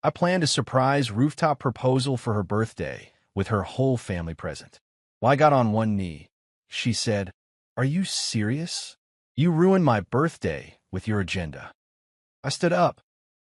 I planned a surprise rooftop proposal for her birthday with her whole family present. Well, I got on one knee. She said, "Are you serious? You ruined my birthday with your agenda." I stood up.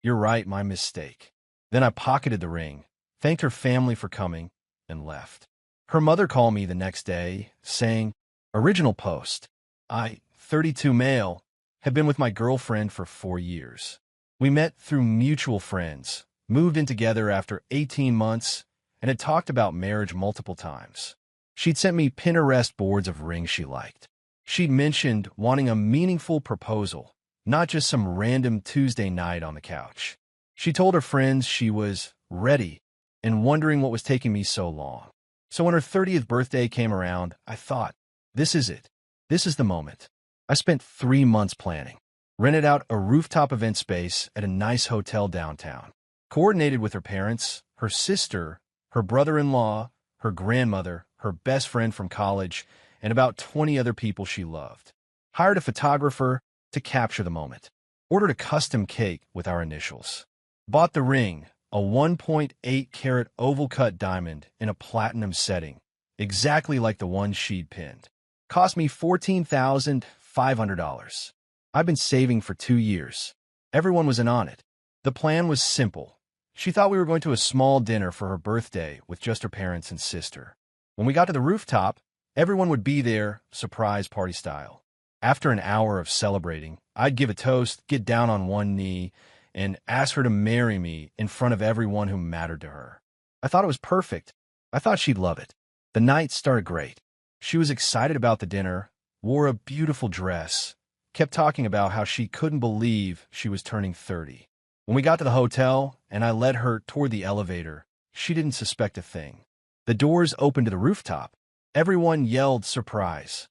"You're right, my mistake." Then I pocketed the ring, thanked her family for coming, and left. Her mother called me the next day, saying, "Original post. I, 32 male, have been with my girlfriend for 4 years. We met through mutual friends, moved in together after 18 months, and had talked about marriage multiple times. She'd sent me Pinterest boards of rings she liked. She'd mentioned wanting a meaningful proposal, not just some random Tuesday night on the couch. She told her friends she was ready and wondering what was taking me so long. So when her 30th birthday came around, I thought, this is it. This is the moment. I spent 3 months planning, rented out a rooftop event space at a nice hotel downtown, coordinated with her parents, her sister, her brother-in-law, her grandmother, her best friend from college, and about 20 other people she loved. Hired a photographer to capture the moment. Ordered a custom cake with our initials. Bought the ring, a 1.8-carat oval-cut diamond in a platinum setting, exactly like the one she'd pinned. Cost me $14,500. I've been saving for 2 years. Everyone was in on it. The plan was simple. She thought we were going to a small dinner for her birthday with just her parents and sister. When we got to the rooftop, everyone would be there, surprise party style. After an hour of celebrating, I'd give a toast, get down on one knee, and ask her to marry me in front of everyone who mattered to her. I thought it was perfect. I thought she'd love it. The night started great. She was excited about the dinner, wore a beautiful dress, kept talking about how she couldn't believe she was turning 30. When we got to the hotel and I led her toward the elevator, she didn't suspect a thing. The doors opened to the rooftop. Everyone yelled surprise.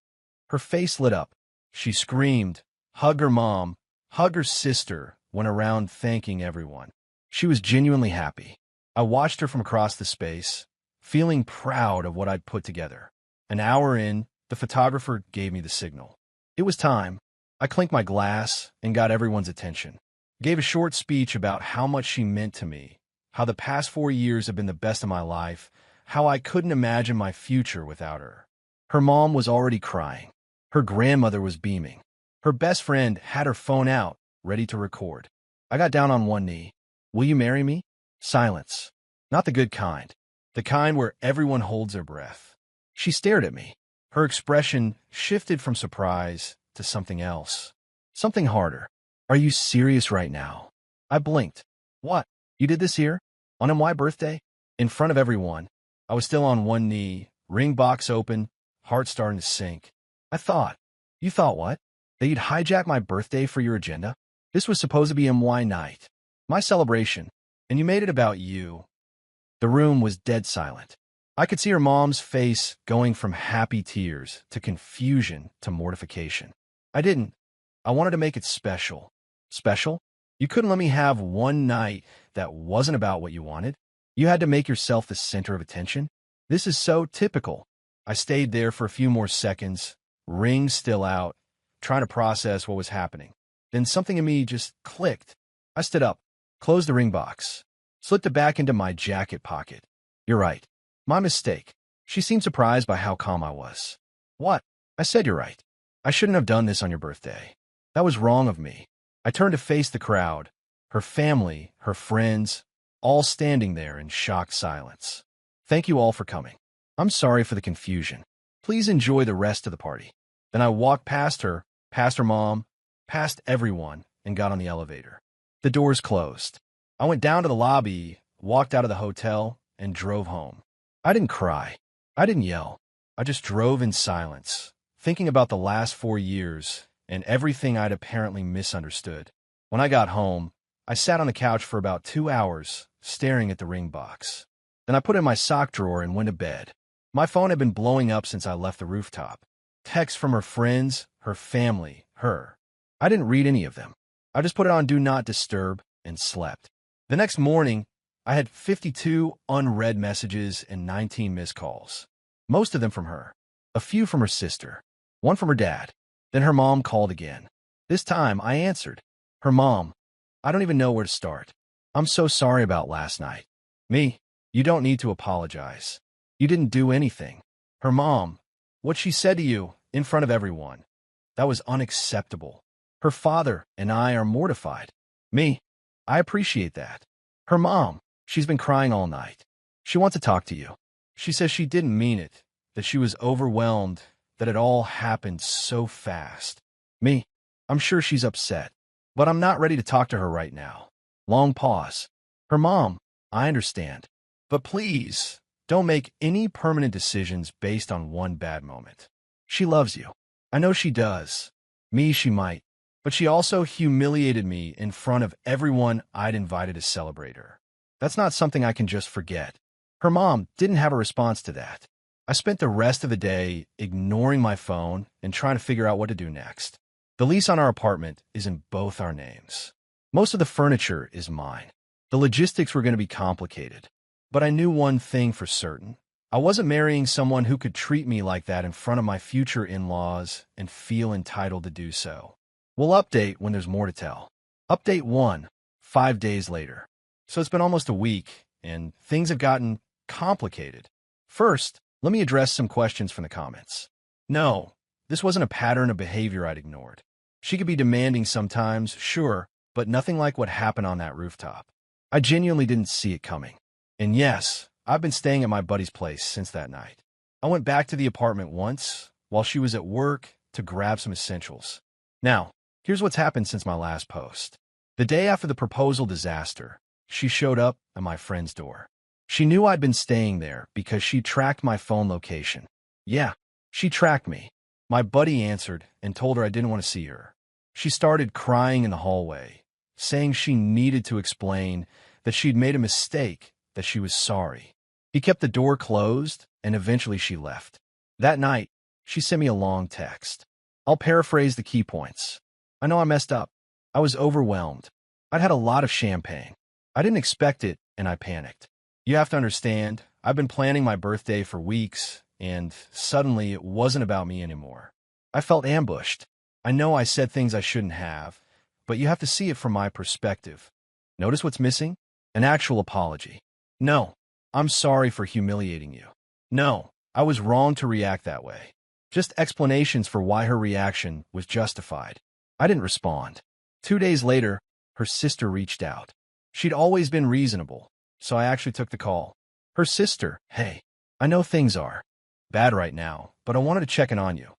Her face lit up. She screamed, hugged her mom, hugged her sister, went around thanking everyone. She was genuinely happy. I watched her from across the space, feeling proud of what I'd put together. An hour in, the photographer gave me the signal. It was time. I clinked my glass and got everyone's attention. Gave a short speech about how much she meant to me, how the past 4 years have been the best of my life, how I couldn't imagine my future without her. Her mom was already crying. Her grandmother was beaming. Her best friend had her phone out, ready to record. I got down on one knee. "Will you marry me?" Silence. Not the good kind. The kind where everyone holds their breath. She stared at me. Her expression shifted from surprise to something else. Something harder. "Are you serious right now?" I blinked. "What? You did this here? On my birthday?" In front of everyone. I was still on one knee, ring box open, heart starting to sink. I thought. You thought what? That you'd hijack my birthday for your agenda? This was supposed to be my night. My celebration. And you made it about you. The room was dead silent. I could see her mom's face going from happy tears to confusion to mortification. I didn't. I wanted to make it special. Special? You couldn't let me have one night that wasn't about what you wanted. You had to make yourself the center of attention. This is so typical. I stayed there for a few more seconds, ring still out, trying to process what was happening. Then something in me just clicked. I stood up, closed the ring box, slipped it back into my jacket pocket. "You're right. My mistake." She seemed surprised by how calm I was. "What?" I said, "You're right. I shouldn't have done this on your birthday. That was wrong of me." I turned to face the crowd, her family, her friends, all standing there in shocked silence. "Thank you all for coming. I'm sorry for the confusion. Please enjoy the rest of the party." Then I walked past her mom, past everyone, and got on the elevator. The doors closed. I went down to the lobby, walked out of the hotel, and drove home. I didn't cry. I didn't yell. I just drove in silence, thinking about the last 4 years and everything I'd apparently misunderstood. When I got home, I sat on the couch for about 2 hours, staring at the ring box. Then I put it in my sock drawer and went to bed. My phone had been blowing up since I left the rooftop. Texts from her friends, her family, her. I didn't read any of them. I just put it on Do Not Disturb and slept. The next morning, I had 52 unread messages and 19 missed calls. Most of them from her. A few from her sister. One from her dad. Then her mom called again. This time, I answered. Her mom. I don't even know where to start. I'm so sorry about last night. Me, you don't need to apologize. You didn't do anything. Her mom, what she said to you in front of everyone, that was unacceptable. Her father and I are mortified. Me, I appreciate that. Her mom, she's been crying all night. She wants to talk to you. She says she didn't mean it, that she was overwhelmed, that it all happened so fast. Me, I'm sure she's upset, but I'm not ready to talk to her right now. Long pause. Her mom, I understand. But please, don't make any permanent decisions based on one bad moment. She loves you. I know she does. Me, she might. But she also humiliated me in front of everyone I'd invited to celebrate her. That's not something I can just forget. Her mom didn't have a response to that. I spent the rest of the day ignoring my phone and trying to figure out what to do next. The lease on our apartment is in both our names. Most of the furniture is mine. The logistics were going to be complicated. But I knew one thing for certain. I wasn't marrying someone who could treat me like that in front of my future in-laws and feel entitled to do so. We'll update when there's more to tell. Update 1, 5 days later. So it's been almost a week, and things have gotten complicated. First, let me address some questions from the comments. No, this wasn't a pattern of behavior I'd ignored. She could be demanding sometimes, sure, but nothing like what happened on that rooftop. I genuinely didn't see it coming. And yes, I've been staying at my buddy's place since that night. I went back to the apartment once, while she was at work, to grab some essentials. Now, here's what's happened since my last post. The day after the proposal disaster, she showed up at my friend's door. She knew I'd been staying there because she tracked my phone location. Yeah, she tracked me. My buddy answered and told her I didn't want to see her. She started crying in the hallway, saying she needed to explain that she'd made a mistake, that she was sorry. He kept the door closed, and eventually she left. That night, she sent me a long text. I'll paraphrase the key points. I know I messed up. I was overwhelmed. I'd had a lot of champagne. I didn't expect it, and I panicked. You have to understand, I've been planning my birthday for weeks, and suddenly it wasn't about me anymore. I felt ambushed. I know I said things I shouldn't have, but you have to see it from my perspective. Notice what's missing? An actual apology. No, I'm sorry for humiliating you. No, I was wrong to react that way. Just explanations for why her reaction was justified. I didn't respond. 2 days later, her sister reached out. She'd always been reasonable, so I actually took the call. Her sister, hey, I know things are bad right now, but I wanted to check in on you.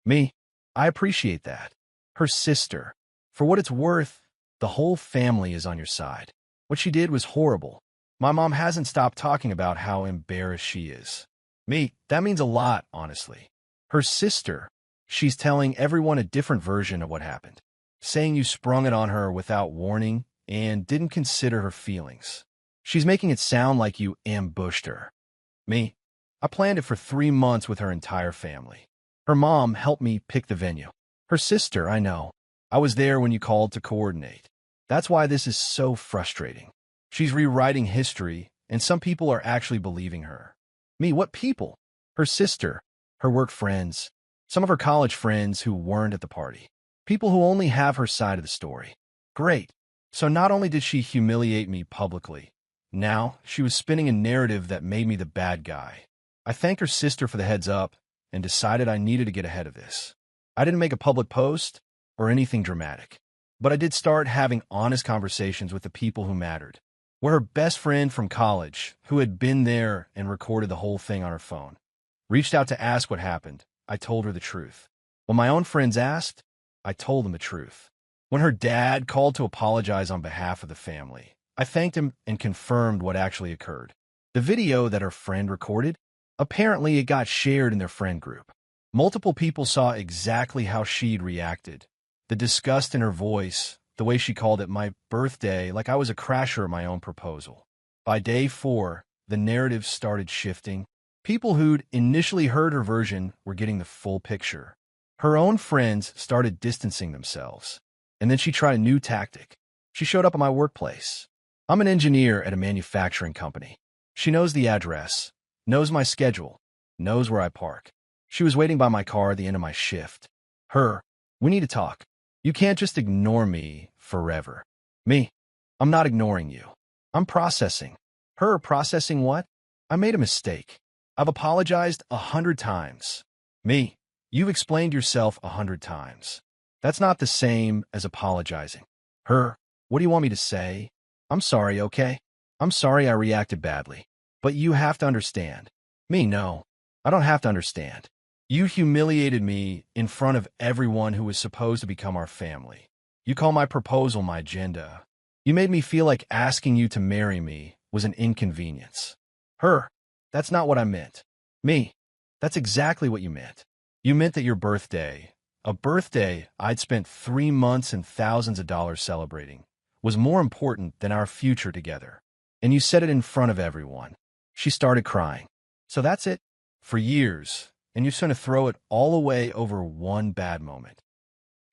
Me, I appreciate that. Her sister, for what it's worth, the whole family is on your side. What she did was horrible. My mom hasn't stopped talking about how embarrassed she is. Me, that means a lot, honestly. Her sister, she's telling everyone a different version of what happened, saying you sprung it on her without warning and didn't consider her feelings. She's making it sound like you ambushed her. Me, I planned it for 3 months with her entire family. Her mom helped me pick the venue. Her sister, I know. I was there when you called to coordinate. That's why this is so frustrating. She's rewriting history, and some people are actually believing her. Me, what people? Her sister, her work friends, some of her college friends who weren't at the party. People who only have her side of the story. Great. So not only did she humiliate me publicly, now she was spinning a narrative that made me the bad guy. I thanked her sister for the heads up and decided I needed to get ahead of this. I didn't make a public post or anything dramatic, but I did start having honest conversations with the people who mattered. Where her best friend from college, who had been there and recorded the whole thing on her phone, reached out to ask what happened, I told her the truth. When my own friends asked, I told them the truth. When her dad called to apologize on behalf of the family, I thanked him and confirmed what actually occurred. The video that her friend recorded, apparently it got shared in their friend group. Multiple people saw exactly how she'd reacted. The disgust in her voice, the way she called it my birthday, like I was a crasher at my own proposal. By day 4, the narrative started shifting. People who'd initially heard her version were getting the full picture. Her own friends started distancing themselves. And then she tried a new tactic. She showed up at my workplace. I'm an engineer at a manufacturing company. She knows the address, knows my schedule, knows where I park. She was waiting by my car at the end of my shift. We need to talk. You can't just ignore me forever. Me, I'm not ignoring you. I'm processing. Her processing what? I made a mistake. I've apologized 100 times. Me, you've explained yourself 100 times. That's not the same as apologizing. Her, what do you want me to say? I'm sorry, okay? I'm sorry I reacted badly. But you have to understand. Me, no. I don't have to understand. You humiliated me in front of everyone who was supposed to become our family. You call my proposal my agenda. You made me feel like asking you to marry me was an inconvenience. Her, that's not what I meant. Me, that's exactly what you meant. You meant that your birthday, a birthday I'd spent 3 months and thousands of dollars celebrating, was more important than our future together. And you said it in front of everyone. She started crying. So that's it? For years, and you're going to throw it all away over one bad moment.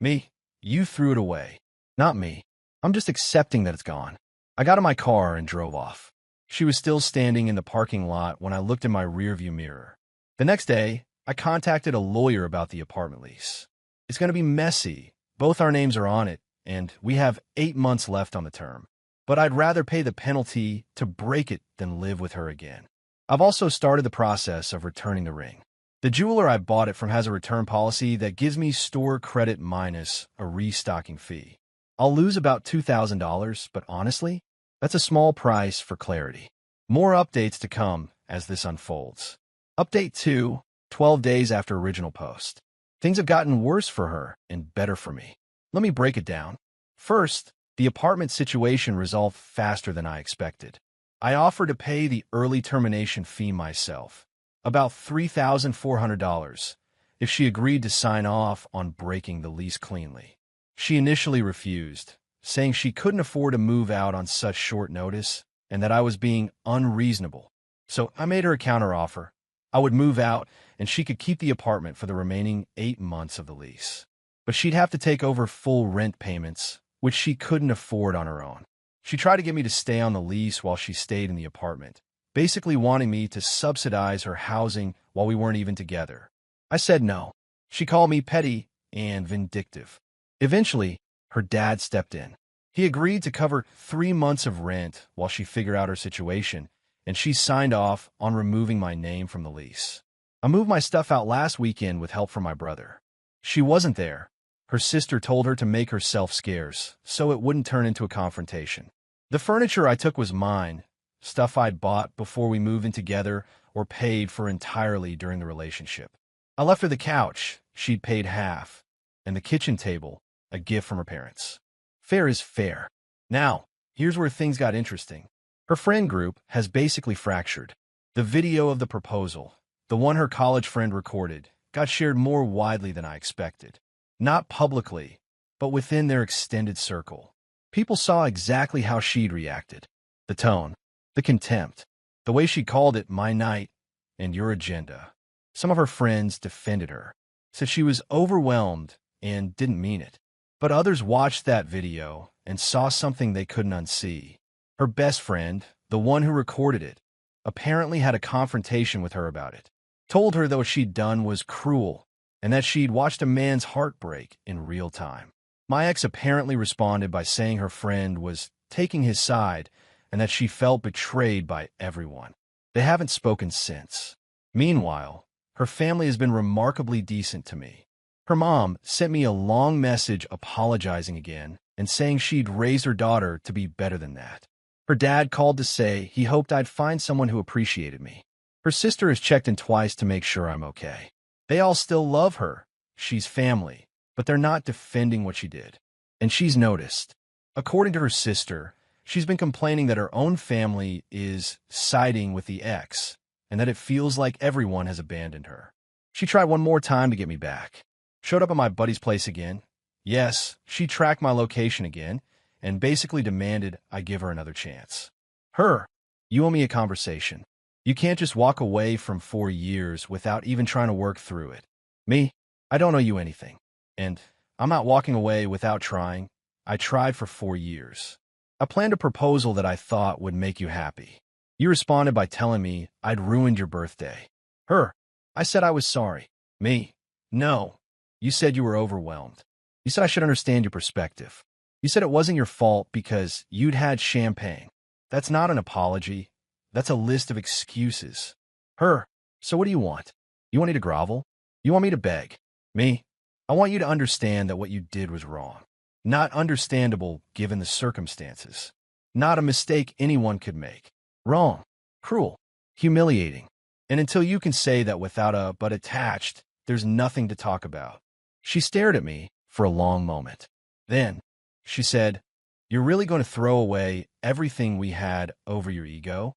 Me, you threw it away. Not me. I'm just accepting that it's gone. I got in my car and drove off. She was still standing in the parking lot when I looked in my rearview mirror. The next day, I contacted a lawyer about the apartment lease. It's going to be messy. Both our names are on it, and we have 8 months left on the term. But I'd rather pay the penalty to break it than live with her again. I've also started the process of returning the ring. The jeweler I bought it from has a return policy that gives me store credit minus a restocking fee. I'll lose about $2,000, but honestly, that's a small price for clarity. More updates to come as this unfolds. Update 2, 12 days after original post. Things have gotten worse for her and better for me. Let me break it down. First, the apartment situation resolved faster than I expected. I offered to pay the early termination fee myself, about $3,400, if she agreed to sign off on breaking the lease cleanly. She initially refused, saying she couldn't afford to move out on such short notice and that I was being unreasonable. So I made her a counteroffer. I would move out and she could keep the apartment for the remaining 8 months of the lease. But she'd have to take over full rent payments, which she couldn't afford on her own. She tried to get me to stay on the lease while she stayed in the apartment, basically wanting me to subsidize her housing while we weren't even together. I said no. She called me petty and vindictive. Eventually, her dad stepped in. He agreed to cover 3 months of rent while she figured out her situation, and she signed off on removing my name from the lease. I moved my stuff out last weekend with help from my brother. She wasn't there. Her sister told her to make herself scarce, so it wouldn't turn into a confrontation. The furniture I took was mine, stuff I'd bought before we moved in together or paid for entirely during the relationship. I left her the couch, she'd paid half, and the kitchen table, a gift from her parents. Fair is fair. Now, here's where things got interesting. Her friend group has basically fractured. The video of the proposal, the one her college friend recorded, got shared more widely than I expected. Not publicly, but within their extended circle. People saw exactly how she'd reacted. The tone, the contempt, the way she called it my night and your agenda. Some of her friends defended her, said she was overwhelmed and didn't mean it. But others watched that video and saw something they couldn't unsee. Her best friend, the one who recorded it, apparently had a confrontation with her about it. Told her that what she'd done was cruel and that she'd watched a man's heart break in real time. My ex apparently responded by saying her friend was taking his side and that she felt betrayed by everyone. They haven't spoken since. Meanwhile, her family has been remarkably decent to me. Her mom sent me a long message apologizing again and saying she'd raise her daughter to be better than that. Her dad called to say he hoped I'd find someone who appreciated me. Her sister has checked in twice to make sure I'm okay. They all still love her. She's family, but they're not defending what she did. And she's noticed. According to her sister, she's been complaining that her own family is siding with the ex and that it feels like everyone has abandoned her. She tried one more time to get me back. Showed up at my buddy's place again. Yes, she tracked my location again and basically demanded I give her another chance. Her, you owe me a conversation. You can't just walk away from 4 years without even trying to work through it. Me, I don't owe you anything. And I'm not walking away without trying. I tried for 4 years. I planned a proposal that I thought would make you happy. You responded by telling me I'd ruined your birthday. Her, I said I was sorry. Me, no. You said you were overwhelmed. You said I should understand your perspective. You said it wasn't your fault because you'd had champagne. That's not an apology. That's a list of excuses. Her, so what do you want? You want me to grovel? You want me to beg? Me? I want you to understand that what you did was wrong. Not understandable given the circumstances. Not a mistake anyone could make. Wrong. Cruel. Humiliating. And until you can say that without a but attached, there's nothing to talk about. She stared at me for a long moment. Then, she said, "You're really going to throw away everything we had over your ego?"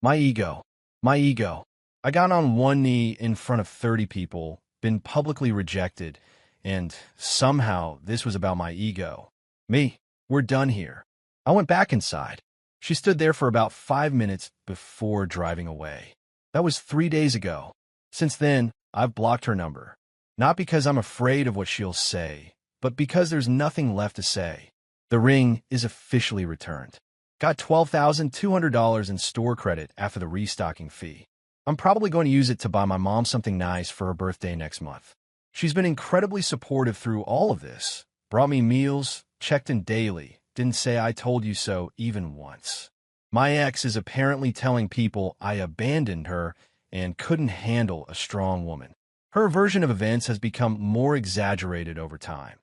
My ego. My ego. I got on one knee in front of 30 people, been publicly rejected, and somehow this was about my ego. Me. We're done here. I went back inside. She stood there for about 5 minutes before driving away. That was 3 days ago. Since then, I've blocked her number. Not because I'm afraid of what she'll say, but because there's nothing left to say. The ring is officially returned. Got $12,200 in store credit after the restocking fee. I'm probably going to use it to buy my mom something nice for her birthday next month. She's been incredibly supportive through all of this. Brought me meals, checked in daily, didn't say I told you so even once. My ex is apparently telling people I abandoned her and couldn't handle a strong woman. Her version of events has become more exaggerated over time.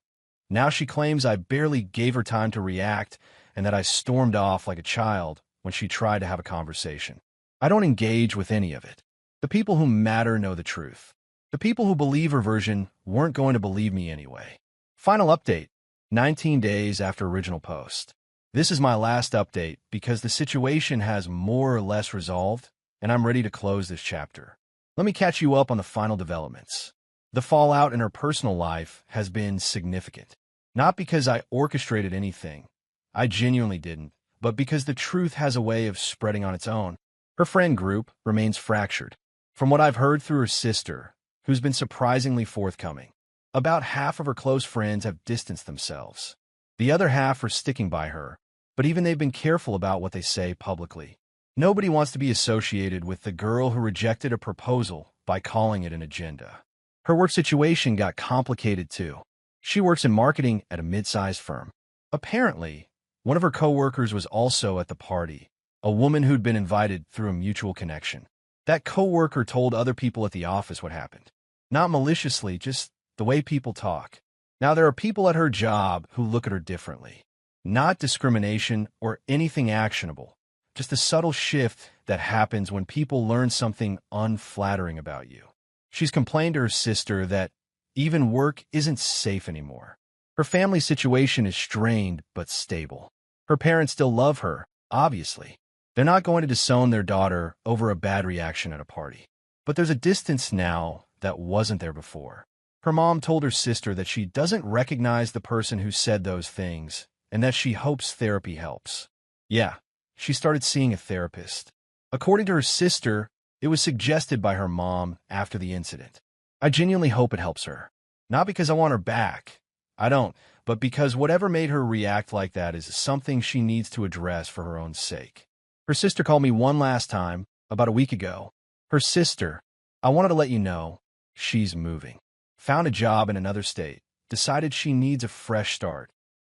Now she claims I barely gave her time to react and that I stormed off like a child when she tried to have a conversation. I don't engage with any of it. The people who matter know the truth. The people who believe her version weren't going to believe me anyway. Final update, 19 days after original post. This is my last update because the situation has more or less resolved, and I'm ready to close this chapter. Let me catch you up on the final developments. The fallout in her personal life has been significant. Not because I orchestrated anything. I genuinely didn't, but because the truth has a way of spreading on its own. Her friend group remains fractured. From what I've heard through her sister, who's been surprisingly forthcoming, about half of her close friends have distanced themselves. The other half are sticking by her, but even they've been careful about what they say publicly. Nobody wants to be associated with the girl who rejected a proposal by calling it an agenda. Her work situation got complicated too. She works in marketing at a mid-sized firm. Apparently, one of her coworkers was also at the party, a woman who'd been invited through a mutual connection. That coworker told other people at the office what happened. Not maliciously, just the way people talk. Now there are people at her job who look at her differently. Not discrimination or anything actionable. Just a subtle shift that happens when people learn something unflattering about you. She's complained to her sister that even work isn't safe anymore. Her family situation is strained but stable. Her parents still love her, obviously. They're not going to disown their daughter over a bad reaction at a party. But there's a distance now that wasn't there before. Her mom told her sister that she doesn't recognize the person who said those things and that she hopes therapy helps. Yeah, she started seeing a therapist. According to her sister, it was suggested by her mom after the incident. I genuinely hope it helps her. Not because I want her back. I don't, but because whatever made her react like that is something she needs to address for her own sake. Her sister called me one last time, about a week ago. Her sister, I wanted to let you know, she's moving. Found a job in another state. Decided she needs a fresh start.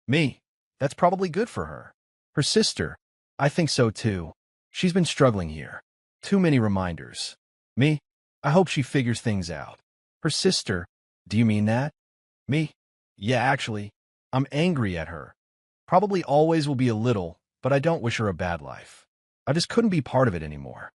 Me, that's probably good for her. Her sister, I think so too. She's been struggling here. Too many reminders. Me, I hope she figures things out. Her sister, do you mean that? Me, yeah, actually, I'm angry at her. Probably always will be a little, but I don't wish her a bad life. I just couldn't be part of it anymore.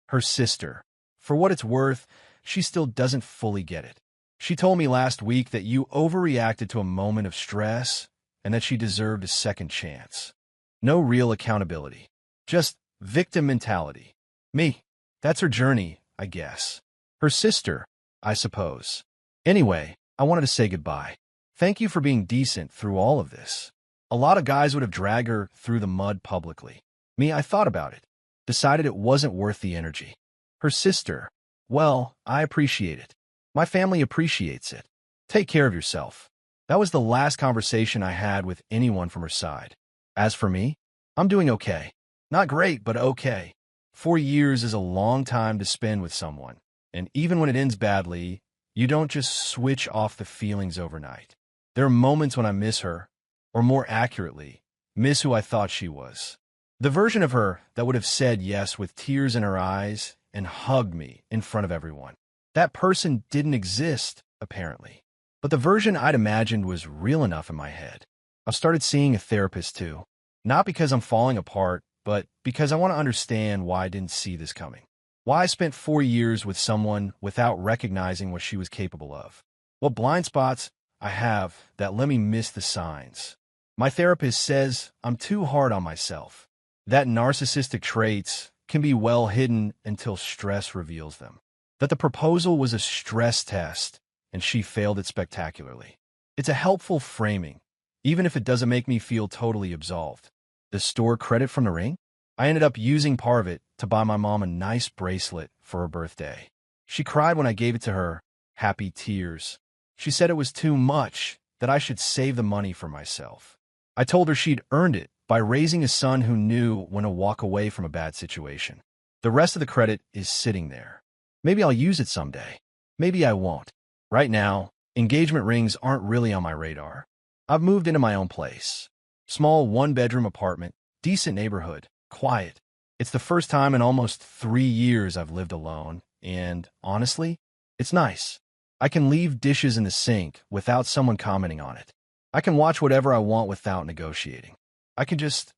Her sister, for what it's worth, she still doesn't fully get it. She told me last week that you overreacted to a moment of stress and that she deserved a second chance. No real accountability. Just victim mentality. Me, that's her journey, I guess. Her sister, I suppose. Anyway, I wanted to say goodbye. Thank you for being decent through all of this. A lot of guys would have dragged her through the mud publicly. Me, I thought about it. Decided it wasn't worth the energy. Her sister, well, I appreciate it. My family appreciates it. Take care of yourself. That was the last conversation I had with anyone from her side. As for me, I'm doing okay. Not great, but okay. 4 years is a long time to spend with someone. And even when it ends badly, you don't just switch off the feelings overnight. There are moments when I miss her, or more accurately, miss who I thought she was. The version of her that would have said yes with tears in her eyes and hugged me in front of everyone. That person didn't exist, apparently. But the version I'd imagined was real enough in my head. I've started seeing a therapist too. Not because I'm falling apart, but because I want to understand why I didn't see this coming. Why I spent 4 years with someone without recognizing what she was capable of. What blind spots I have that let me miss the signs. My therapist says I'm too hard on myself. That narcissistic traits can be well hidden until stress reveals them. That the proposal was a stress test and she failed it spectacularly. It's a helpful framing, even if it doesn't make me feel totally absolved. The store credit from the ring? I ended up using part of it to buy my mom a nice bracelet for her birthday. She cried when I gave it to her, happy tears. She said it was too much, that I should save the money for myself. I told her she'd earned it by raising a son who knew when to walk away from a bad situation. The rest of the credit is sitting there. Maybe I'll use it someday. Maybe I won't. Right now, engagement rings aren't really on my radar. I've moved into my own place. Small one-bedroom apartment, decent neighborhood, quiet. It's the first time in almost 3 years I've lived alone, and honestly, it's nice. I can leave dishes in the sink without someone commenting on it. I can watch whatever I want without negotiating. I can just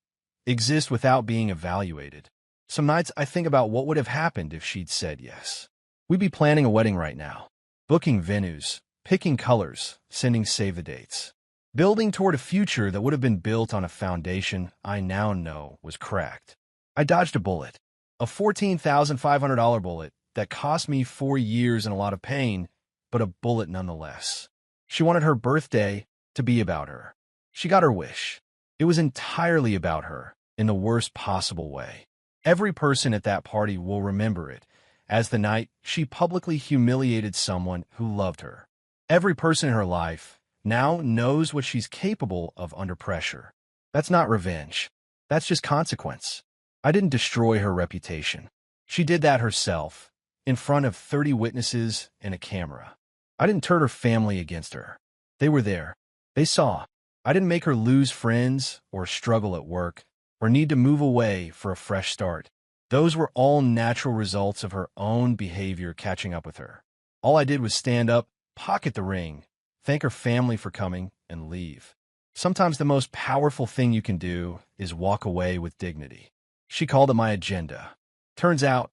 exist without being evaluated. Some nights I think about what would have happened if she'd said yes. We'd be planning a wedding right now, booking venues, picking colors, sending save the dates. Building toward a future that would have been built on a foundation I now know was cracked. I dodged a bullet. A $14,500 bullet that cost me 4 years and a lot of pain, but a bullet nonetheless. She wanted her birthday to be about her. She got her wish. It was entirely about her, in the worst possible way. Every person at that party will remember it as the night she publicly humiliated someone who loved her. Every person in her life now knows what she's capable of under pressure. That's not revenge. That's just consequence. I didn't destroy her reputation. She did that herself, in front of 30 witnesses and a camera. I didn't turn her family against her. They were there. They saw. I didn't make her lose friends or struggle at work or need to move away for a fresh start. Those were all natural results of her own behavior catching up with her. All I did was stand up, pocket the ring, thank her family for coming, and leave. Sometimes the most powerful thing you can do is walk away with dignity. She called it my agenda. Turns out,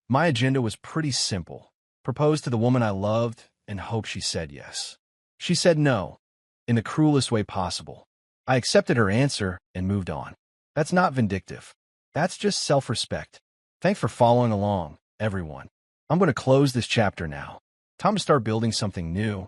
my agenda was pretty simple. Propose to the woman I loved and hope she said yes. She said no, in the cruelest way possible. I accepted her answer and moved on. That's not vindictive. That's just self-respect. Thanks for following along, everyone. I'm going to close this chapter now. Time to start building something new.